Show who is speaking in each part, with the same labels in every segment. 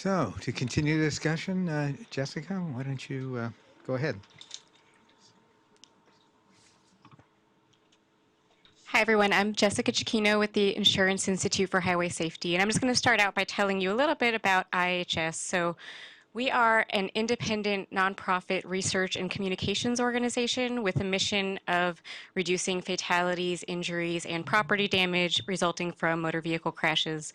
Speaker 1: So, to continue the discussion, Jessica, why don't you go ahead?
Speaker 2: Hi, everyone. I'm Jessica Cicchino with the Insurance Institute for Highway Safety, and I'm just going to start out by telling you a little bit about IHS. So, we are an independent nonprofit research and communications organization with a mission of reducing fatalities, injuries, and property damage resulting from motor vehicle crashes.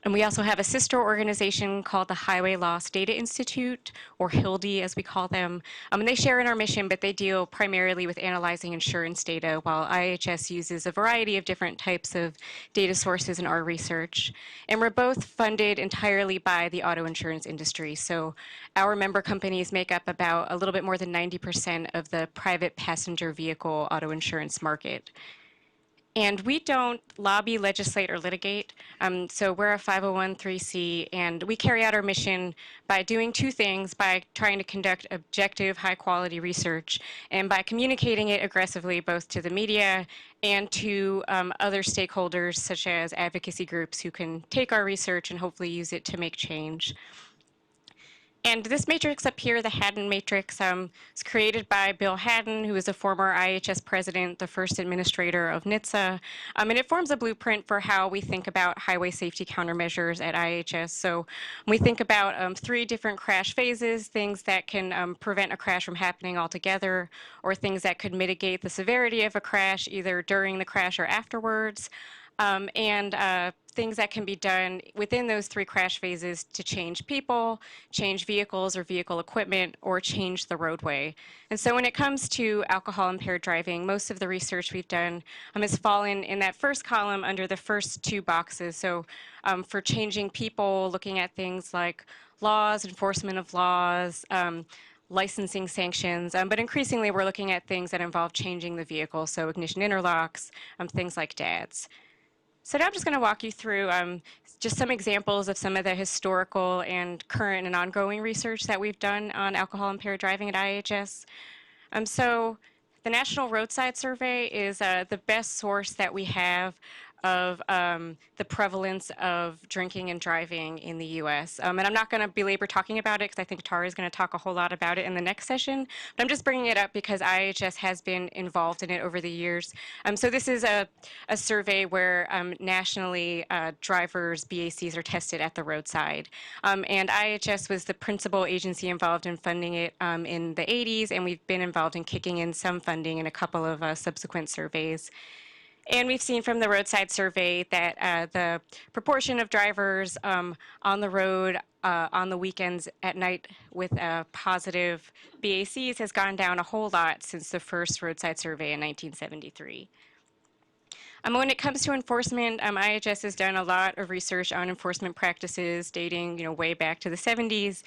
Speaker 2: And we also have a sister organization called the Highway Loss Data Institute, or HILDI as we call them. And they share in our mission, but they deal primarily with analyzing insurance data, while IHS uses a variety of different types of data sources in our research. And we're both funded entirely by the auto insurance industry. So our member companies make up about a little bit more than 90% of the private passenger vehicle auto insurance market. And we don't lobby, legislate, or litigate. So we're a 501(c), and we carry out our mission by doing two things: by trying to conduct objective, high-quality research, and by communicating it aggressively both to the media and to other stakeholders, such as advocacy groups who can take our research and hopefully use it to make change. And this matrix up here, the Haddon matrix, was created by Bill Haddon, who is a former IHS president, the first administrator of NHTSA. And it forms a blueprint for how we think about highway safety countermeasures at IHS. So we think about three different crash phases: things that can prevent a crash from happening altogether, or things that could mitigate the severity of a crash either during the crash or afterwards, and things that can be done within those three crash phases to change people, change vehicles or vehicle equipment, or change the roadway. And so when it comes to alcohol impaired driving, most of the research we've done has fallen in that first column under the first two boxes. So for changing people, looking at things like laws, enforcement of laws, licensing sanctions, but increasingly we're looking at things that involve changing the vehicle, so ignition interlocks, things like DADs. So now I'm just going to walk you through just some examples of some of the historical and current and ongoing research that we've done on alcohol impaired driving at IHS. So the National Roadside Survey is the best source that we have of the prevalence of drinking and driving in the U.S. And I'm not going to belabor talking about it because I think Tara is going to talk a whole lot about it in the next session. But I'm just bringing it up because IHS has been involved in it over the years. So this is a survey where nationally drivers' BACs are tested at the roadside. And IHS was the principal agency involved in funding it in the 80s, and we've been involved in kicking in some funding in a couple of subsequent surveys. And we've seen from the roadside survey that the proportion of drivers on the road on the weekends at night with positive BACs has gone down a whole lot since the first roadside survey in 1973. When it comes to enforcement, IHS has done a lot of research on enforcement practices dating, way back to the 70s.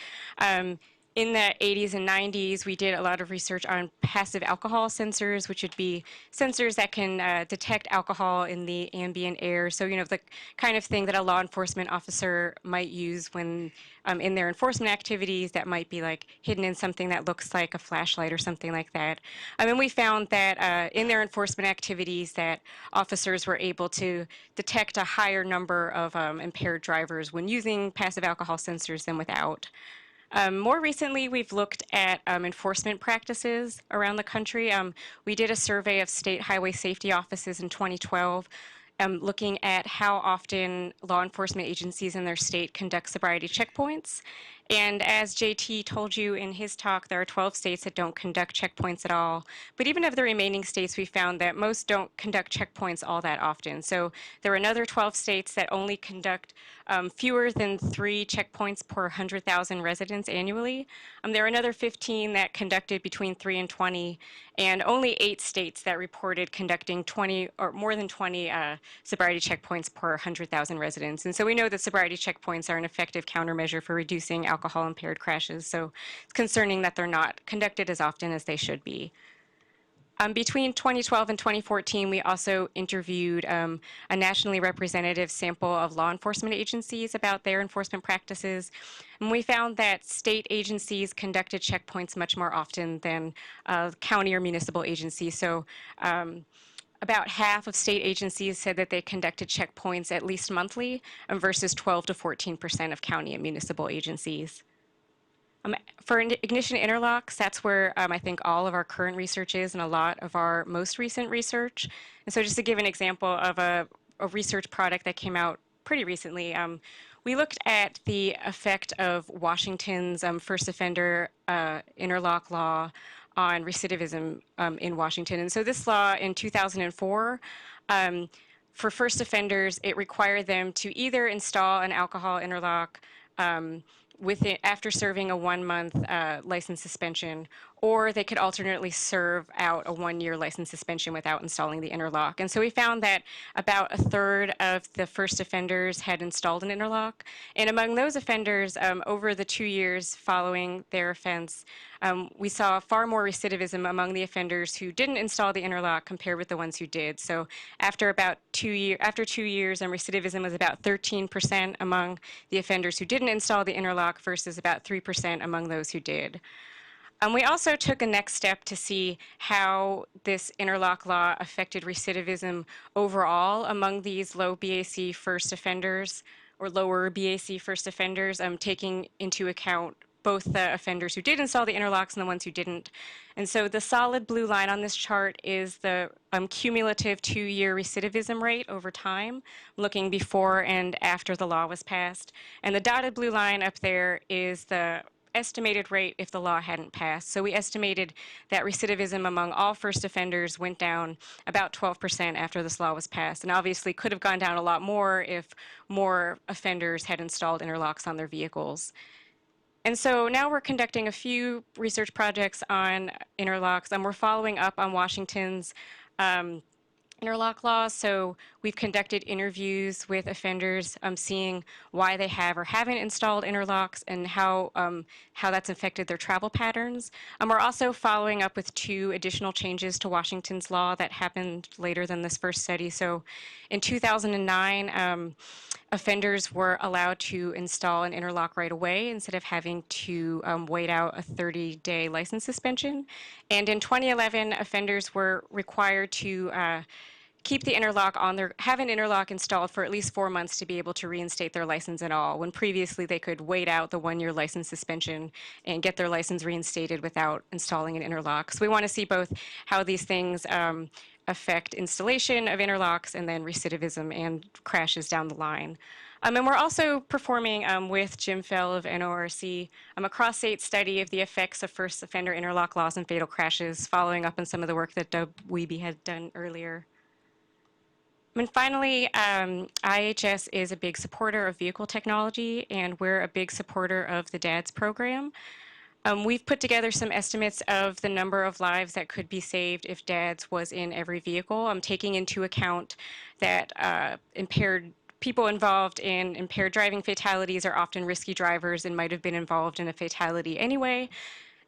Speaker 2: In the 80s and 90s, we did a lot of research on passive alcohol sensors, which would be sensors that can detect alcohol in the ambient air. So, the kind of thing that a law enforcement officer might use when in their enforcement activities that might be like hidden in something that looks like a flashlight or something like that. And we found that in their enforcement activities that officers were able to detect a higher number of impaired drivers when using passive alcohol sensors than without. More recently, we've looked at enforcement practices around the country. We did a survey of state highway safety offices in 2012, looking at how often law enforcement agencies in their state conduct sobriety checkpoints. And as JT told you in his talk, there are 12 states that don't conduct checkpoints at all. But even of the remaining states, we found that most don't conduct checkpoints all that often. So there are another 12 states that only conduct fewer than 3 checkpoints per 100,000 residents annually. There are another 15 that conducted between 3 and 20, and only 8 states that reported conducting 20 or more than 20 sobriety checkpoints per 100,000 residents. And so we know that sobriety checkpoints are an effective countermeasure for reducing alcohol impaired crashes. So it's concerning that they're not conducted as often as they should be. Between 2012 and 2014, we also interviewed a nationally representative sample of law enforcement agencies about their enforcement practices. And we found that state agencies conducted checkpoints much more often than county or municipal agencies. So about half of state agencies said that they conducted checkpoints at least monthly, versus 12 to 14% of county and municipal agencies. For ignition interlocks, that's where I think all of our current research is and a lot of our most recent research. And so just to give an example of a research product that came out pretty recently, we looked at the effect of Washington's first offender interlock law on recidivism in Washington. And so this law in 2004, for first offenders, it required them to either install an alcohol interlock after serving a 1-month license suspension, or they could alternately serve out a 1-year license suspension without installing the interlock. And so we found that about a third of the first offenders had installed an interlock. And among those offenders, over the 2 years following their offense, we saw far more recidivism among the offenders who didn't install the interlock compared with the ones who did. So after 2 years, recidivism was about 13% among the offenders who didn't install the interlock versus about 3% among those who did. We also took a next step to see how this interlock law affected recidivism overall among these low BAC first offenders or lower BAC first offenders, taking into account both the offenders who did install the interlocks and the ones who didn't. And so the solid blue line on this chart is the cumulative 2-year recidivism rate over time, looking before and after the law was passed. And the dotted blue line up there is the estimated rate if the law hadn't passed. So we estimated that recidivism among all first offenders went down about 12% after this law was passed, and obviously could have gone down a lot more if more offenders had installed interlocks on their vehicles. And so now we're conducting a few research projects on interlocks, and we're following up on Washington's interlock law. So we've conducted interviews with offenders, seeing why they have or haven't installed interlocks and how that's affected their travel patterns. We're also following up with 2 additional changes to Washington's law that happened later than this first study. So in 2009, offenders were allowed to install an interlock right away instead of having to wait out a 30-day license suspension. And in 2011, offenders were required to keep the interlock have an interlock installed for at least 4 months to be able to reinstate their license at all, when previously they could wait out the 1-year license suspension and get their license reinstated without installing an interlock. So we want to see both how these things affect installation of interlocks and then recidivism and crashes down the line. And we're also performing with Jim Fell of NORC a cross-state study of the effects of first offender interlock laws and fatal crashes, following up on some of the work that Doug Wiebe had done earlier. And finally, IHS is a big supporter of vehicle technology, and we're a big supporter of the DADS program. We've put together some estimates of the number of lives that could be saved if DADS was in every vehicle. I'm taking into account that people involved in impaired driving fatalities are often risky drivers and might have been involved in a fatality anyway.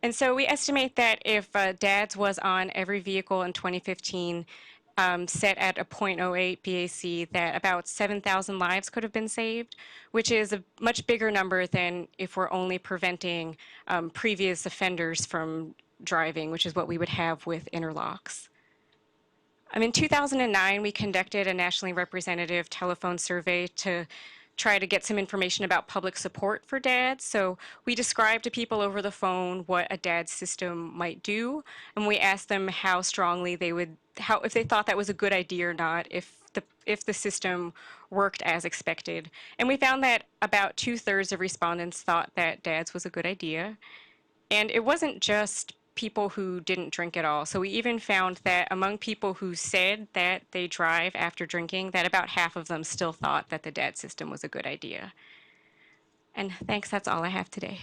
Speaker 2: And so we estimate that if DADS was on every vehicle in 2015, set at a 0.08 BAC, that about 7,000 lives could have been saved, which is a much bigger number than if we're only preventing previous offenders from driving, which is what we would have with interlocks. In 2009, we conducted a nationally representative telephone survey to try to get some information about public support for DADS. So we described to people over the phone what a DADS system might do, and we asked them how strongly they would, if they thought that was a good idea or not, if the system worked as expected. And we found that about 2/3 of respondents thought that DADS was a good idea. And it wasn't just people who didn't drink at all. So we even found that among people who said that they drive after drinking, that about half of them still thought that the DAD system was a good idea. And thanks, that's all I have today.